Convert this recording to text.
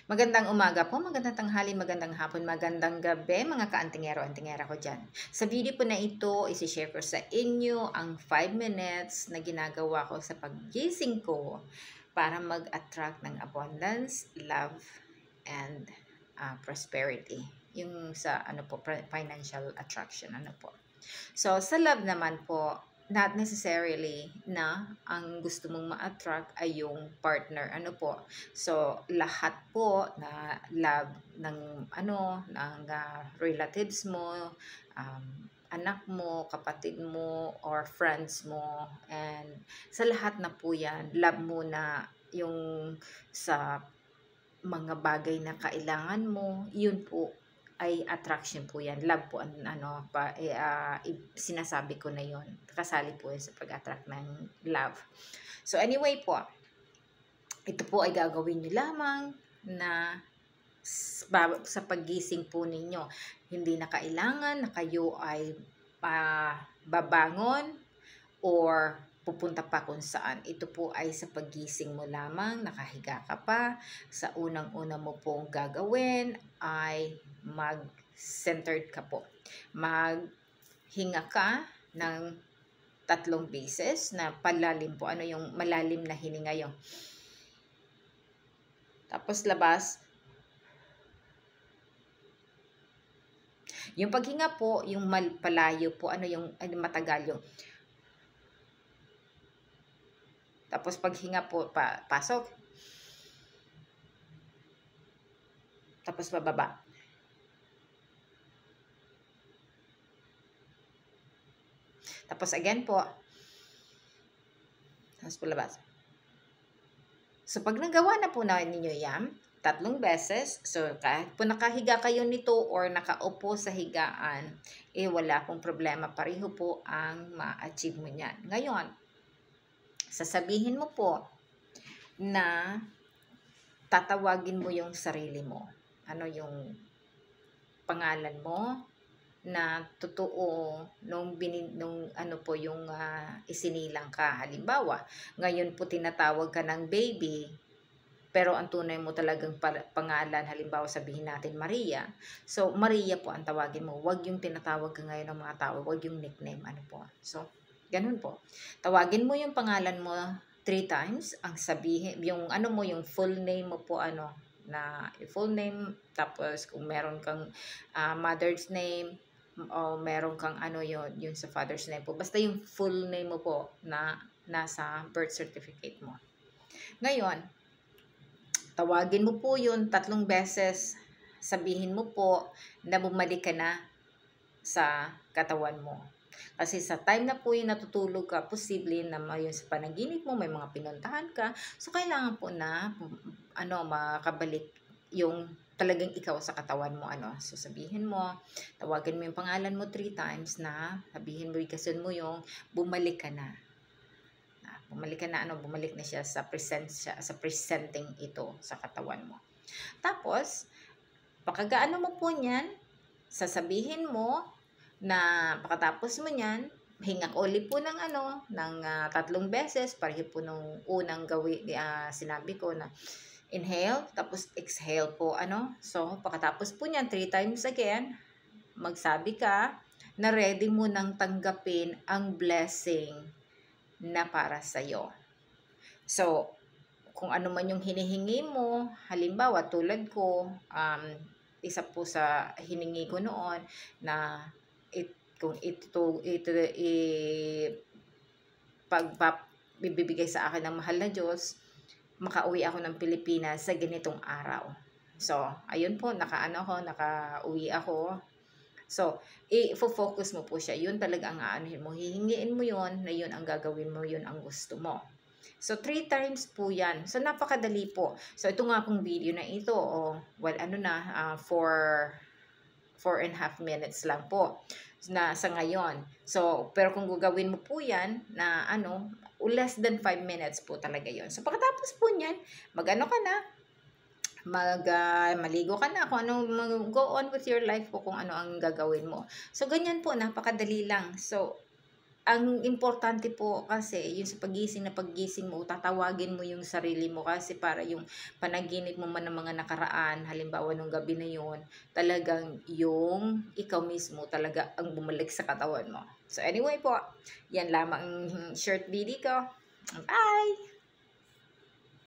Magandang umaga po, magandang tanghali, magandang hapon, magandang gabi mga ka-antingero-antingera ko dyan. Sa video po na ito, isi-share ko sa inyo ang 5 minutes na ginagawa ko sa paggising ko para mag-attract ng abundance, love, and prosperity. Yung sa ano po, financial attraction, ano po. So, sa love naman po, not necessarily na ang gusto mong ma-attract ay yung partner, ano po. So, lahat po na love ng ano, ng relatives mo, anak mo, kapatid mo, or friends mo, and sa lahat na po yan, love mo na yung sa mga bagay na kailangan mo, yun po ay attraction po yan. Love po ang ano, sinasabi ko na yun. Kasali po yun sa pag-attract ng love. So anyway po, ito po ay gagawin nyo lamang na sa paggising po ninyo. Hindi na kailangan na kayo ay babangon or pupunta pa kung saan. Ito po ay sa paggising mo lamang, nakahiga ka pa. Sa unang-una mo pong gagawin ay mag-centered ka po. Maghinga ka ng 3 beses na palalim po. Ano yung malalim na hininga yung. Tapos labas. Yung paghinga po, yung palayo po, ano yung matagal yung. Tapos paghinga po, pasok. Tapos bababa. Tapos again po. Tapos po labas. So pag nagawa na po na ninyo yan, 3 beses, so kahit po nakahiga kayo nito or nakaupo sa higaan, wala pong problema. Pareho po ang ma-achieve mo niyan. Ngayon, sasabihin mo po na tatawagin mo yung sarili mo. Ano yung pangalan mo na totoo nung ano po yung isinilang ka. Halimbawa, ngayon po tinatawag ka ng baby, pero ang tunay mo talagang pangalan, halimbawa sabihin natin Maria. So, Maria po ang tawagin mo. Huwag yung tinatawag ka ngayon ng mga tao. Huwag yung nickname. Ano po. So, ganun po. Tawagin mo yung pangalan mo 3 times. Ang sabihin, yung ano mo, yung full name mo po, ano, na full name. Tapos, kung meron kang mother's name, o meron kang ano yun sa father's name po. Basta yung full name mo po na nasa birth certificate mo. Ngayon, tawagin mo po yun 3 beses. Sabihin mo po na bumalik ka na sa katawan mo. Kasi sa time na po yung natutulog ka, posible na yun sa panaginip mo, may mga pinuntahan ka. So, kailangan po na makabalik yung talagang ikaw sa katawan mo. So, sabihin mo, tawagin mo yung pangalan mo 3 times na sabihin mo, ikasun mo yung bumalik ka na. Bumalik na siya sa presenting ito sa katawan mo. Tapos, pagkagaano mo po niyan, sasabihin mo na pagkatapos mo niyan, hinga ka uli po ng 3 beses, pareho po nung unang sinabi ko na inhale, tapos exhale po, So, pagkatapos po niyan, 3 times again, magsabi ka na ready mo nang tanggapin ang blessing na para sa'yo. So, kung ano man yung hinihingi mo, halimbawa tulad ko, isa po sa hiningi ko noon na kung bibigay sa akin ng mahal na Diyos, makauwi ako ng Pilipinas sa ganitong araw. So, ayun po, nakauwi ako. So, i-focus mo po siya. Yun talaga ang aanuhin mo. Hihingiin mo yun, na yun ang gagawin mo, yun ang gusto mo. So, 3 times po yan. So, napakadali po. So, ito nga pong video na ito, 4.5 minutes lang po na sa ngayon. So, pero kung gagawin mo po yan, na less than 5 minutes po talaga yon. So, pagkatapos po niyan, maligo ka na, kung go on with your life po, kung ano ang gagawin mo. So, ganyan po, napakadali lang. So, ang importante po kasi yung sa paggising mo, tatawagin mo yung sarili mo kasi para yung panaginip mo man ng mga nakaraan, halimbawa nung gabi na yun, talagang yung ikaw mismo talaga ang bumalik sa katawan mo. So anyway po, yan lamang ang short video ko. Bye!